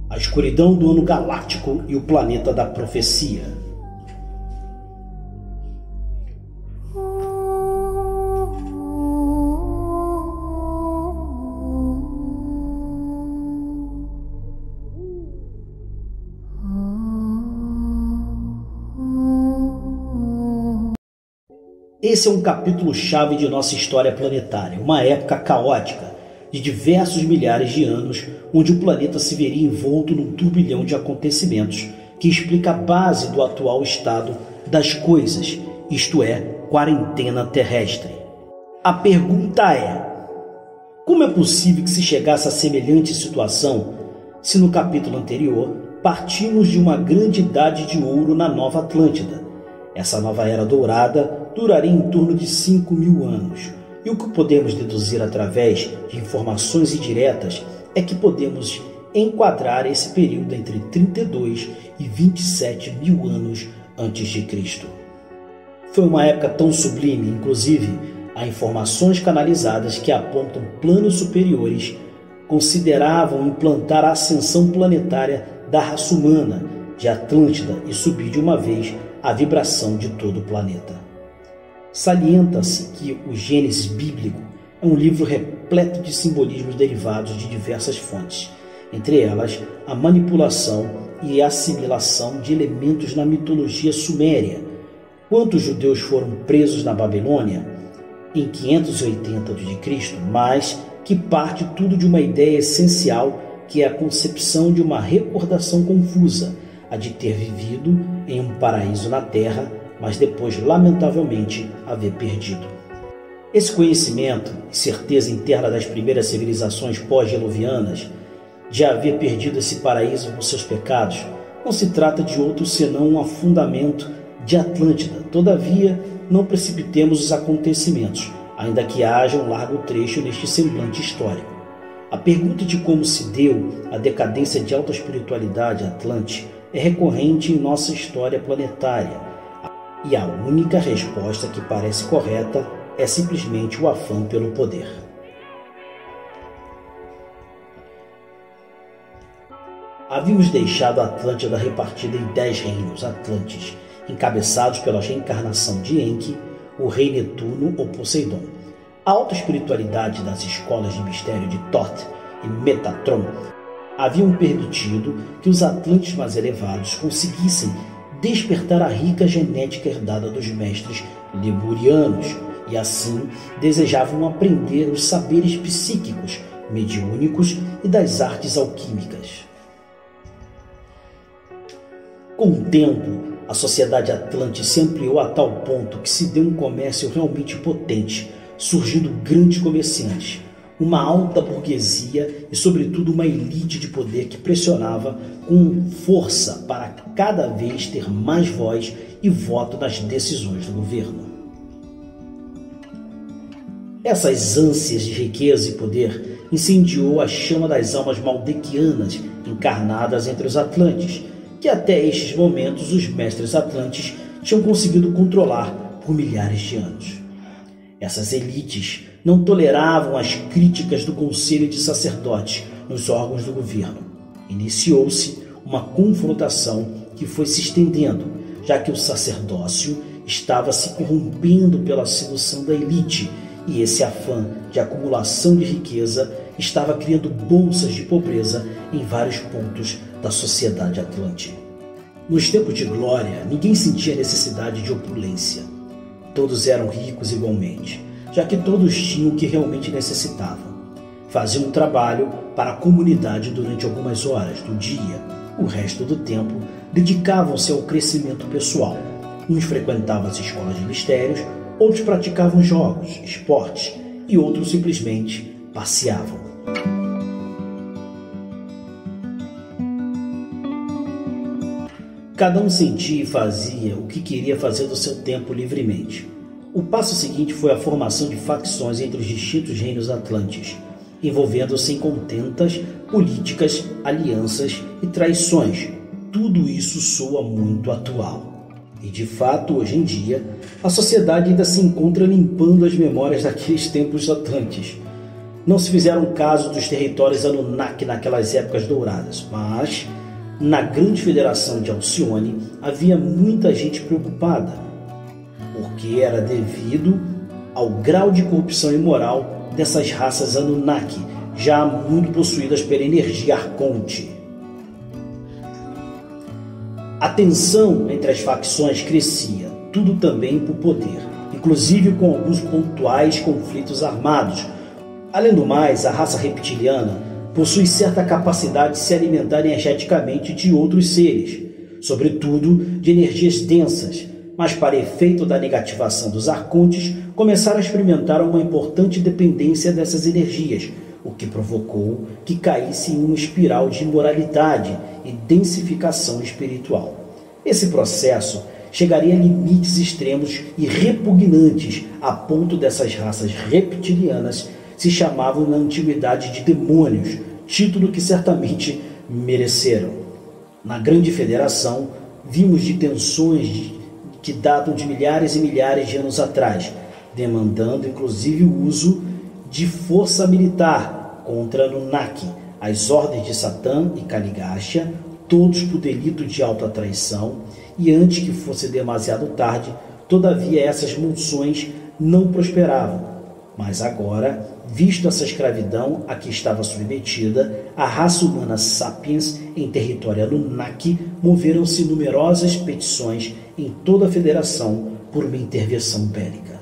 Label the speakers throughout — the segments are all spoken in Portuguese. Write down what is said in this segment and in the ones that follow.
Speaker 1: A escuridão do ano galáctico e o planeta da profecia. Esse é um capítulo-chave de nossa história planetária, uma época caótica de diversos milhares de anos, onde o planeta se veria envolto num turbilhão de acontecimentos que explica a base do atual estado das coisas, isto é, quarentena terrestre. A pergunta é: como é possível que se chegasse a semelhante situação se no capítulo anterior partimos de uma grande idade de ouro na Nova Atlântida? Essa nova era dourada duraria em torno de 5.000 anos. E o que podemos deduzir através de informações indiretas é que podemos enquadrar esse período entre 32 e 27 mil anos antes de Cristo. Foi uma época tão sublime, inclusive, há informações canalizadas que apontam planos superiores consideravam implantar a ascensão planetária da raça humana de Atlântida e subir de uma vez a vibração de todo o planeta. Salienta-se que o Gênesis bíblico é um livro repleto de simbolismos derivados de diversas fontes, entre elas a manipulação e assimilação de elementos na mitologia suméria. Quantos judeus foram presos na Babilônia em 580 a.C., mas que parte tudo de uma ideia essencial que é a concepção de uma recordação confusa, a de ter vivido em um paraíso na Terra, mas depois, lamentavelmente, haver perdido. Esse conhecimento e certeza interna das primeiras civilizações pós-diluvianas de haver perdido esse paraíso com seus pecados não se trata de outro senão um afundamento de Atlântida. Todavia, não precipitemos os acontecimentos, ainda que haja um largo trecho neste semblante histórico. A pergunta de como se deu a decadência de alta espiritualidade atlante é recorrente em nossa história planetária, e a única resposta que parece correta é simplesmente o afã pelo poder. Havíamos deixado a Atlântida repartida em 10 reinos atlantes, encabeçados pela reencarnação de Enki, o rei Netuno ou Poseidon. A alta espiritualidade das escolas de mistério de Thoth e Metatron haviam permitido que os atlantes mais elevados conseguissem despertar a rica genética herdada dos mestres lemurianos e assim desejavam aprender os saberes psíquicos, mediúnicos e das artes alquímicas. Com o tempo, a sociedade atlante se ampliou a tal ponto que se deu um comércio realmente potente, surgindo grandes comerciantes, uma alta burguesia e, sobretudo, uma elite de poder que pressionava com força para cada vez ter mais voz e voto nas decisões do governo. Essas ânsias de riqueza e poder incendiou a chama das almas maldequianas encarnadas entre os atlantes, que até estes momentos os mestres atlantes tinham conseguido controlar por milhares de anos. Essas elites não toleravam as críticas do conselho de sacerdotes nos órgãos do governo. Iniciou-se uma confrontação que foi se estendendo, já que o sacerdócio estava se corrompendo pela sedução da elite e esse afã de acumulação de riqueza estava criando bolsas de pobreza em vários pontos da sociedade atlante. Nos tempos de glória, ninguém sentia necessidade de opulência. Todos eram ricos igualmente, já que todos tinham o que realmente necessitavam. Faziam um trabalho para a comunidade durante algumas horas do dia. O resto do tempo dedicavam-se ao crescimento pessoal. Uns frequentavam as escolas de mistérios, outros praticavam jogos, esportes e outros simplesmente passeavam. Cada um sentia e fazia o que queria fazer do seu tempo livremente. O passo seguinte foi a formação de facções entre os distintos reinos atlantes, envolvendo-se em contentas políticas, alianças e traições. Tudo isso soa muito atual. E de fato, hoje em dia, a sociedade ainda se encontra limpando as memórias daqueles tempos atlantes. Não se fizeram caso dos territórios Anunnaki naquelas épocas douradas, mas na Grande Federação de Alcione havia muita gente preocupada, porque era devido ao grau de corrupção e moral dessas raças Anunnaki, já muito possuídas pela energia Arconte. A tensão entre as facções crescia, tudo também por poder, inclusive com alguns pontuais conflitos armados. Além do mais, a raça reptiliana possui certa capacidade de se alimentar energeticamente de outros seres, sobretudo de energias densas, mas para efeito da negativação dos arcontes, começaram a experimentar uma importante dependência dessas energias, o que provocou que caísse em uma espiral de imoralidade e densificação espiritual. Esse processo chegaria a limites extremos e repugnantes, a ponto dessas raças reptilianas se chamavam na antiguidade de demônios, título que certamente mereceram. Na Grande Federação, vimos de tensões que datam de milhares e milhares de anos atrás, demandando inclusive o uso de força militar contra Anunnaki, as ordens de Satã e Caligashia, todos por delito de alta traição, e antes que fosse demasiado tarde, todavia essas moções não prosperavam. Mas agora, visto essa escravidão a que estava submetida, a raça humana sapiens em território Anunnaki moveram-se numerosas petições em toda a federação por uma intervenção bélica.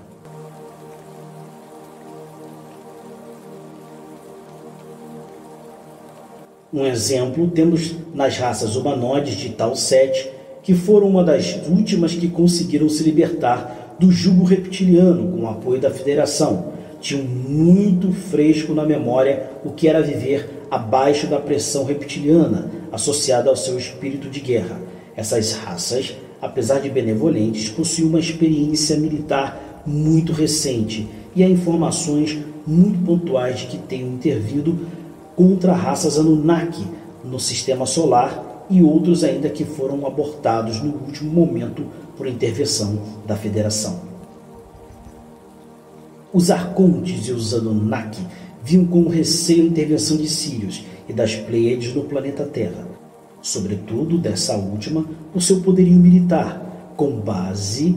Speaker 1: Um exemplo temos nas raças humanoides de Tau 7, que foram uma das últimas que conseguiram se libertar do jugo reptiliano com o apoio da federação. Tinham muito fresco na memória o que era viver abaixo da pressão reptiliana, associada ao seu espírito de guerra. Essas raças, apesar de benevolentes, possuíam uma experiência militar muito recente e há informações muito pontuais de que tenham intervido contra raças Anunnaki no sistema solar e outros ainda que foram abortados no último momento por intervenção da Federação. Os Arcontes e os Anunnaki viam com receio a intervenção de Sirius e das Pleiades no planeta Terra, sobretudo dessa última por seu poderio militar, com base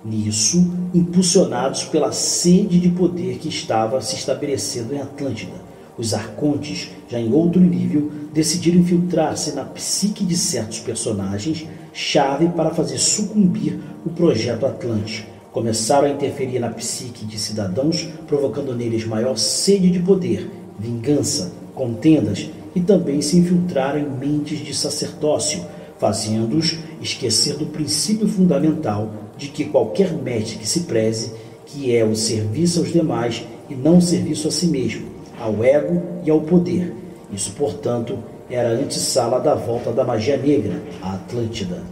Speaker 1: nisso impulsionados pela sede de poder que estava se estabelecendo em Atlântida. Os Arcontes, já em outro nível, decidiram infiltrar-se na psique de certos personagens chave para fazer sucumbir o projeto Atlante. Começaram a interferir na psique de cidadãos, provocando neles maior sede de poder, vingança, contendas e também se infiltraram em mentes de sacerdócio, fazendo-os esquecer do princípio fundamental de que qualquer mestre que se preze, que é o serviço aos demais e não o serviço a si mesmo, ao ego e ao poder. Isso, portanto, era a antessala da volta da magia negra à Atlântida.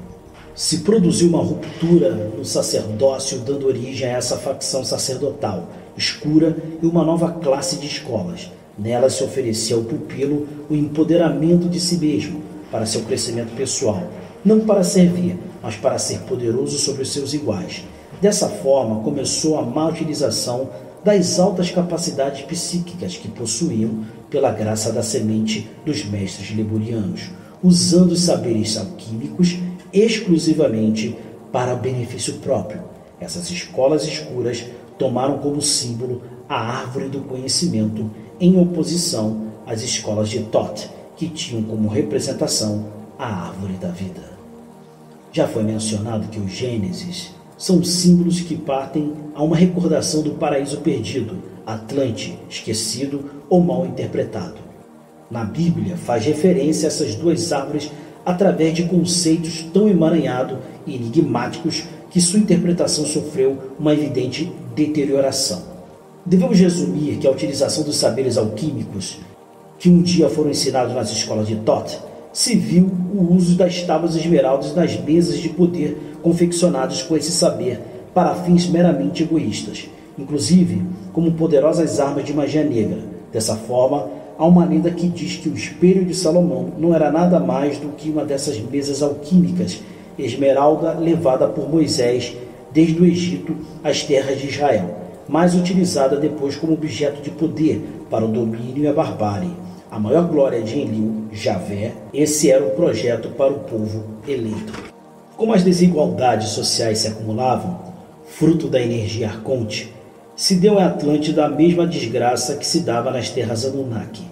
Speaker 1: Se produziu uma ruptura no sacerdócio, dando origem a essa facção sacerdotal, escura e uma nova classe de escolas. Nela se oferecia ao pupilo o empoderamento de si mesmo, para seu crescimento pessoal, não para servir, mas para ser poderoso sobre os seus iguais. Dessa forma, começou a má utilização das altas capacidades psíquicas que possuíam pela graça da semente dos mestres leburianos, usando os saberes alquímicos exclusivamente para benefício próprio. Essas escolas escuras tomaram como símbolo a árvore do conhecimento em oposição às escolas de Thoth, que tinham como representação a árvore da vida. Já foi mencionado que os Gênesis são símbolos que partem a uma recordação do paraíso perdido, Atlante, esquecido ou mal interpretado. Na Bíblia faz referência a essas duas árvores através de conceitos tão emaranhados e enigmáticos que sua interpretação sofreu uma evidente deterioração. Devemos resumir que a utilização dos saberes alquímicos que um dia foram ensinados nas escolas de Thoth, se viu o uso das tábuas esmeraldas nas mesas de poder confeccionadas com esse saber para fins meramente egoístas, inclusive como poderosas armas de magia negra. Dessa forma, há uma lenda que diz que o espelho de Salomão não era nada mais do que uma dessas mesas alquímicas, esmeralda levada por Moisés desde o Egito às terras de Israel. mas utilizada depois como objeto de poder para o domínio e a barbárie. A maior glória de Enlil, Javé, esse era o projeto para o povo eleito. Como as desigualdades sociais se acumulavam, fruto da energia arconte, se deu em Atlântida a mesma desgraça que se dava nas terras Anunnaki.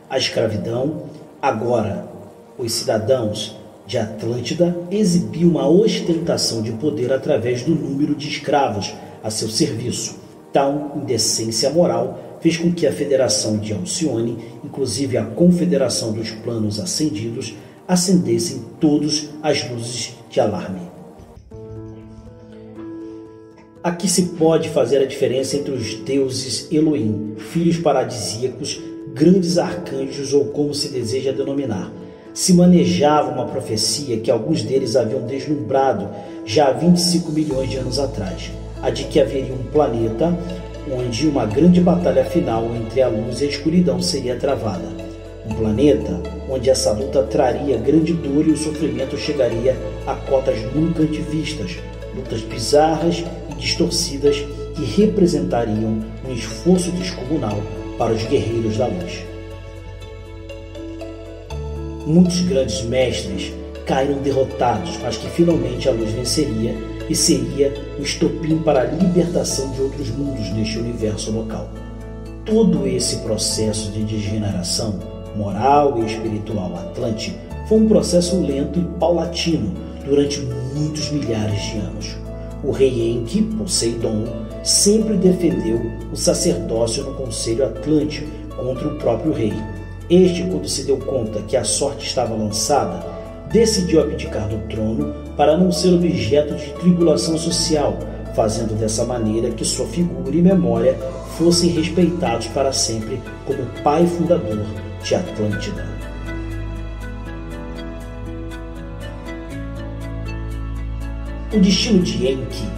Speaker 1: A escravidão. Agora, os cidadãos de Atlântida exibiam uma ostentação de poder através do número de escravos a seu serviço. Tal indecência moral fez com que a Federação de Alcione, inclusive a Confederação dos Planos Ascendidos, acendessem todas as luzes de alarme. Aqui se pode fazer a diferença entre os deuses Elohim, filhos paradisíacos, grandes arcanjos ou como se deseja denominar. Se manejava uma profecia que alguns deles haviam deslumbrado já há 25 milhões de anos atrás, a de que haveria um planeta onde uma grande batalha final entre a luz e a escuridão seria travada. Um planeta onde essa luta traria grande dor e o sofrimento chegaria a cotas nunca antevistas, lutas bizarras e distorcidas que representariam um esforço descomunal para os guerreiros da luz. Muitos grandes mestres caíram derrotados, mas que finalmente a luz venceria e seria o estopim para a libertação de outros mundos neste universo local. Todo esse processo de degeneração moral e espiritual atlante foi um processo lento e paulatino durante muitos milhares de anos. O rei Enki, Poseidon, sempre defendeu o sacerdócio no Conselho Atlântico contra o próprio rei. Este, quando se deu conta que a sorte estava lançada, decidiu abdicar do trono para não ser objeto de tribulação social, fazendo dessa maneira que sua figura e memória fossem respeitados para sempre como pai fundador de Atlântida. O destino de Enki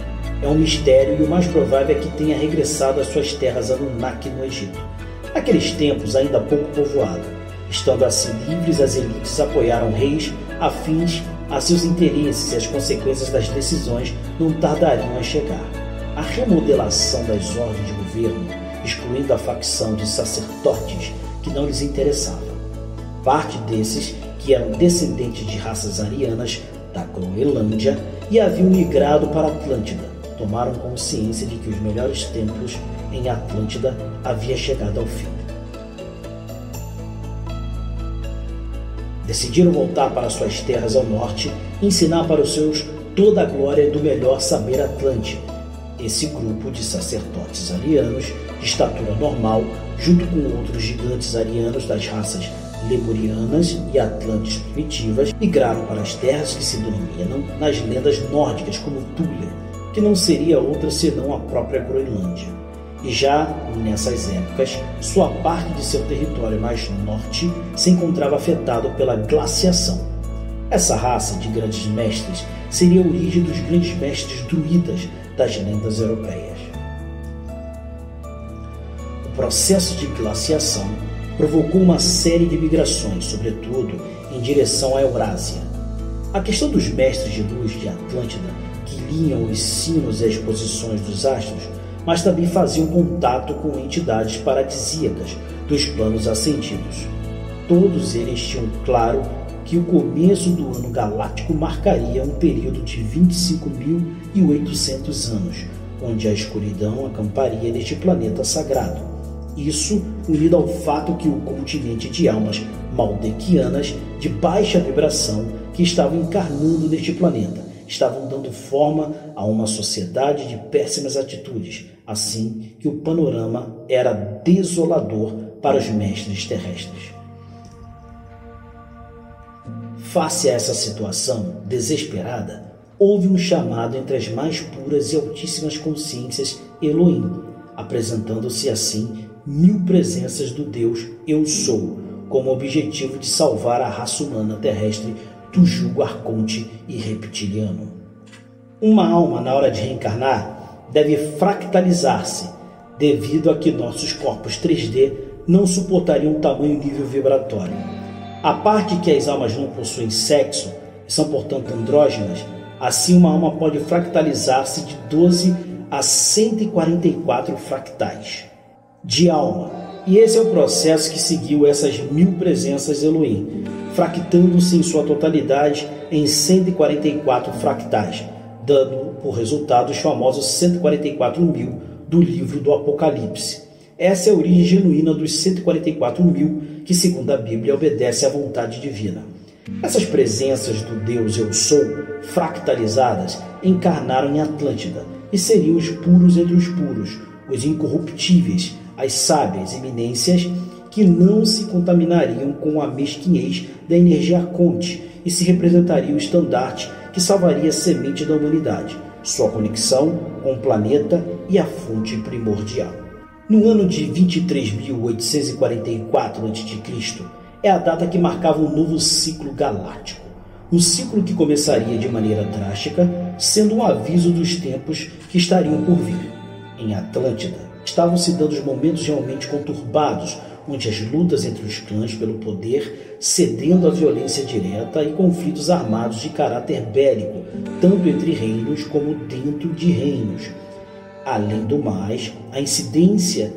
Speaker 1: é um mistério e o mais provável é que tenha regressado às suas terras Anunnaki no Egito. Naqueles tempos ainda pouco povoado, estando assim livres, as elites apoiaram reis afins a seus interesses e as consequências das decisões não tardariam a chegar. A remodelação das ordens de governo, excluindo a facção de sacerdotes que não lhes interessava. Parte desses, que eram descendentes de raças arianas da Groenlândia e haviam migrado para Atlântida, tomaram consciência de que os melhores tempos em Atlântida havia chegado ao fim. Decidiram voltar para suas terras ao norte e ensinar para os seus toda a glória do melhor saber atlante. Esse grupo de sacerdotes arianos, de estatura normal, junto com outros gigantes arianos das raças lemurianas e atlantes primitivas, migraram para as terras que se denominam nas lendas nórdicas como Tule, que não seria outra senão a própria Groenlândia. E já nessas épocas, sua parte de seu território mais norte se encontrava afetado pela glaciação. Essa raça de grandes mestres seria a origem dos grandes mestres druidas das lendas europeias. O processo de glaciação provocou uma série de migrações, sobretudo em direção à Eurásia. A questão dos mestres de luz de Atlântida, que liam os sinos e as posições dos astros, mas também faziam contato com entidades paradisíacas dos planos ascendidos. Todos eles tinham claro que o começo do ano galáctico marcaria um período de 25.800 anos, onde a escuridão acamparia neste planeta sagrado. Isso unido ao fato que o continente de almas maldequianas de baixa vibração que estavam encarnando neste planeta estavam dando forma a uma sociedade de péssimas atitudes, assim que o panorama era desolador para os mestres terrestres. Face a essa situação desesperada, houve um chamado entre as mais puras e altíssimas consciências Elohim, apresentando-se assim 1000 presenças do Deus Eu Sou, como objetivo de salvar a raça humana terrestre do jugo arconte e reptiliano. Uma alma, na hora de reencarnar, deve fractalizar-se, devido a que nossos corpos 3D não suportariam tamanho nível vibratório. A parte que as almas não possuem sexo e são, portanto, andrógenas, assim uma alma pode fractalizar-se de 12 a 144 fractais de alma. E esse é o processo que seguiu essas 1000 presenças Elohim, fractando-se em sua totalidade em 144 fractais, dando por resultado os famosos 144.000 do livro do Apocalipse. Essa é a origem genuína dos 144.000 que, segundo a Bíblia, obedece à vontade divina. Essas presenças do Deus Eu Sou, fractalizadas, encarnaram em Atlântida e seriam os puros entre os puros, os incorruptíveis, as sábias eminências que não se contaminariam com a mesquinhez da energia arconte e se representaria o estandarte que salvaria a semente da humanidade, sua conexão com o planeta e a fonte primordial. No ano de 23.844 a.C., é a data que marcava um novo ciclo galáctico. Um ciclo que começaria de maneira drástica, sendo um aviso dos tempos que estariam por vir. Em Atlântida, estavam se dando os momentos realmente conturbados, onde as lutas entre os clãs pelo poder, cedendo à violência direta e conflitos armados de caráter bélico, tanto entre reinos como dentro de reinos. Além do mais, a incidência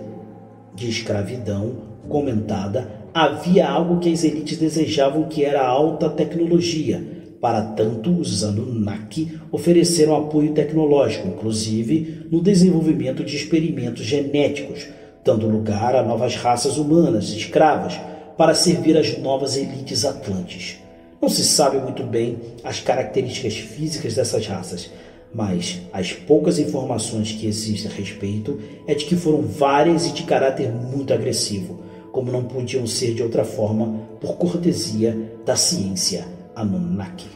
Speaker 1: de escravidão comentada, havia algo que as elites desejavam, que era a alta tecnologia. Para tanto, os Anunnaki ofereceram apoio tecnológico, inclusive no desenvolvimento de experimentos genéticos, dando lugar a novas raças humanas escravas para servir as novas elites atlantes. Não se sabe muito bem as características físicas dessas raças, mas as poucas informações que existem a respeito é de que foram várias e de caráter muito agressivo, como não podiam ser de outra forma por cortesia da ciência Anunnaki.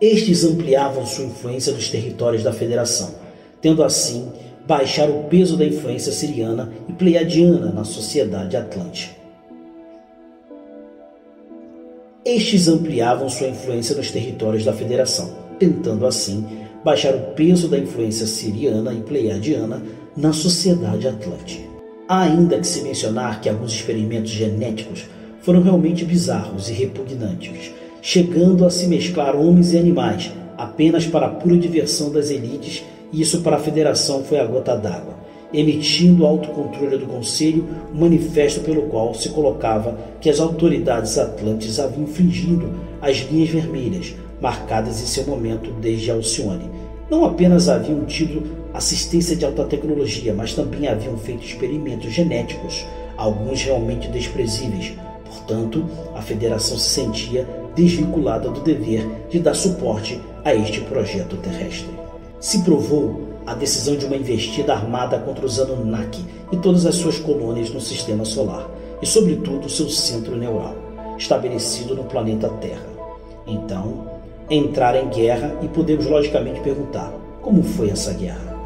Speaker 1: Estes ampliavam sua influência nos territórios da Federação, tendo assim baixar o peso da influência siriana e pleiadiana na sociedade atlante. Estes ampliavam sua influência nos territórios da Federação, tentando assim baixar o peso da influência siriana e pleiadiana na sociedade atlante. Há ainda que se mencionar que alguns experimentos genéticos foram realmente bizarros e repugnantes, chegando a se mesclar homens e animais apenas para a pura diversão das elites, e isso para a Federação foi a gota d'água, emitindo o autocontrole do Conselho um manifesto pelo qual se colocava que as autoridades atlantes haviam infringido as linhas vermelhas marcadas em seu momento desde Alcione. Não apenas haviam tido assistência de alta tecnologia, mas também haviam feito experimentos genéticos, alguns realmente desprezíveis. Portanto, a Federação se sentia desvinculada do dever de dar suporte a este projeto terrestre. Se provou a decisão de uma investida armada contra os Anunnaki e todas as suas colônias no Sistema Solar, e sobretudo seu centro neural, estabelecido no planeta Terra. Então, entrar em guerra, e podemos logicamente perguntar, como foi essa guerra?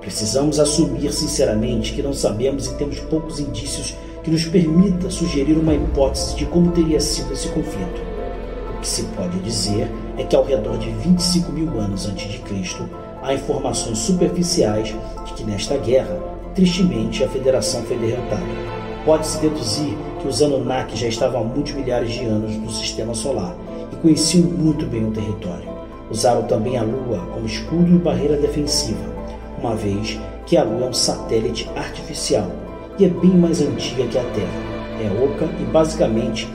Speaker 1: Precisamos assumir sinceramente que não sabemos e temos poucos indícios que nos permita sugerir uma hipótese de como teria sido esse conflito. O que se pode dizer é que ao redor de 25.000 anos antes de Cristo, há informações superficiais de que nesta guerra, tristemente, a Federação foi derrotada. Pode-se deduzir que os Anunnaki já estavam há muitos milhares de anos no Sistema Solar e conheciam muito bem o território. Usaram também a Lua como escudo e barreira defensiva, uma vez que a Lua é um satélite artificial e é bem mais antiga que a Terra. É oca e basicamente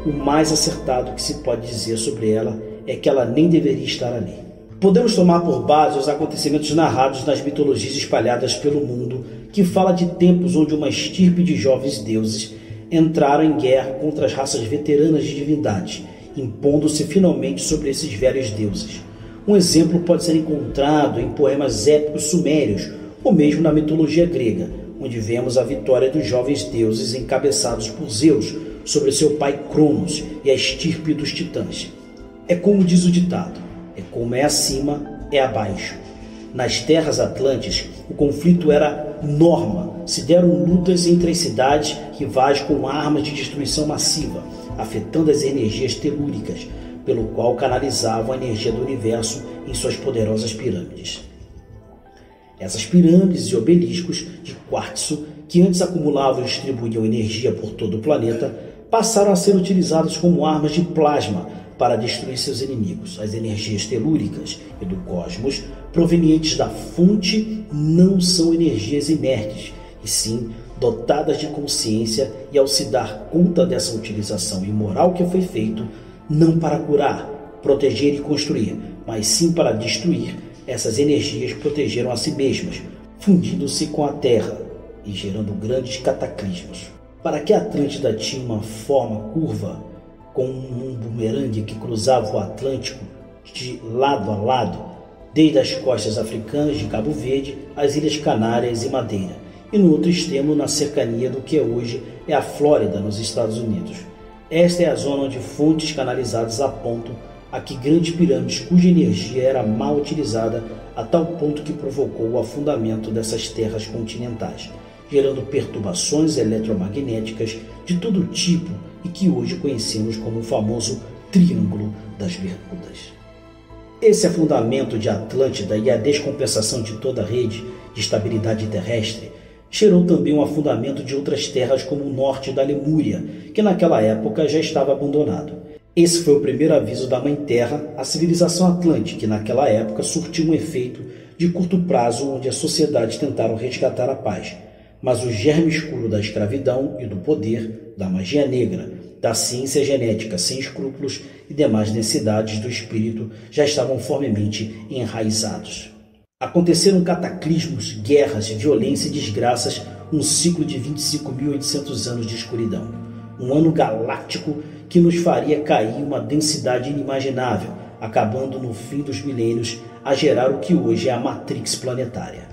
Speaker 1: o mais acertado que se pode dizer sobre ela é que ela nem deveria estar ali. Podemos tomar por base os acontecimentos narrados nas mitologias espalhadas pelo mundo, que fala de tempos onde uma estirpe de jovens deuses entraram em guerra contra as raças veteranas de divindade, impondo-se finalmente sobre esses velhos deuses. Um exemplo pode ser encontrado em poemas épicos sumérios, ou mesmo na mitologia grega, onde vemos a vitória dos jovens deuses encabeçados por Zeus sobre seu pai Cronos e a estirpe dos titãs. É como diz o ditado, é como é acima, é abaixo. Nas terras atlantes, o conflito era norma. Se deram lutas entre as cidades rivais com armas de destruição massiva, afetando as energias telúricas, pelo qual canalizavam a energia do universo em suas poderosas pirâmides. Essas pirâmides e obeliscos de quartzo, que antes acumulavam e distribuíam energia por todo o planeta, passaram a ser utilizados como armas de plasma para destruir seus inimigos. As energias telúricas e do cosmos provenientes da fonte não são energias inertes, e sim dotadas de consciência, e ao se dar conta dessa utilização imoral que foi feito, não para curar, proteger e construir, mas sim para destruir, essas energias protegeram a si mesmas, fundindo-se com a Terra e gerando grandes cataclismos. Para que a Atlântida tinha uma forma curva, com um bumerangue que cruzava o Atlântico de lado a lado, desde as costas africanas de Cabo Verde às Ilhas Canárias e Madeira, e no outro extremo na cercania do que hoje é a Flórida, nos Estados Unidos. Esta é a zona onde fontes canalizadas apontam a que grandes pirâmides cuja energia era mal utilizada a tal ponto que provocou o afundamento dessas terras continentais, gerando perturbações eletromagnéticas de todo tipo e que hoje conhecemos como o famoso Triângulo das Bermudas. Esse afundamento de Atlântida e a descompensação de toda a rede de estabilidade terrestre gerou também um afundamento de outras terras como o norte da Lemúria, que naquela época já estava abandonado. Esse foi o primeiro aviso da Mãe Terra à civilização atlântica, que naquela época surtiu um efeito de curto prazo onde as sociedades tentaram resgatar a paz. Mas o germe escuro da escravidão e do poder, da magia negra, da ciência genética sem escrúpulos e demais necessidades do espírito já estavam fortemente enraizados. Aconteceram cataclismos, guerras, violência e desgraças, um ciclo de 25.800 anos de escuridão. Um ano galáctico que nos faria cair uma densidade inimaginável, acabando no fim dos milênios a gerar o que hoje é a Matrix planetária.